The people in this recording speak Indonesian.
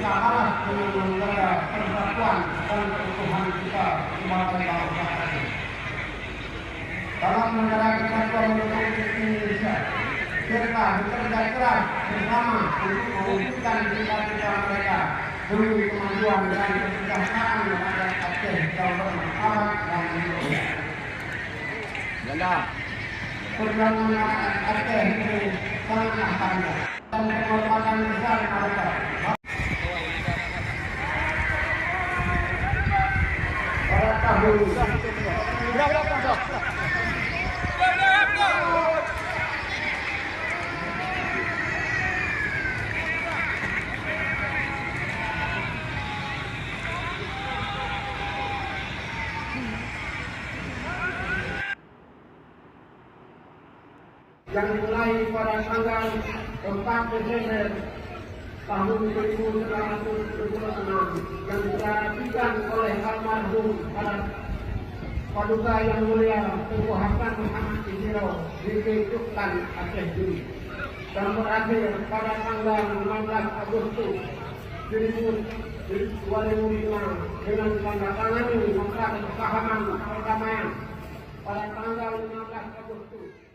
kita harus menjaga persatuan dan keutuhan kita sebagai bangsa. Dalam menjaga kesatuan Republik Indonesia, kita bekerja keras bersama untuk mewujudkan cita-cita mereka demi kemajuan dan kesejahteraan rakyat Aceh yang bermartabat dan mulia. Perjalanan Aceh ini sangatlah panjang dan pengorbanan besar mereka. Pada tahun yang dimulai pada tanggal 4 Desember tahun 1976 yang dilakukan oleh almarhum Paduka Yang Mulia Tengku Hasan Muhammad Isiro di Tuklan Aceh Juri dan berakhir pada tanggal 15 Agustus 2005 dengan ditandatangani nota kesepahaman perdamaian pada tanggal 15 Agustus.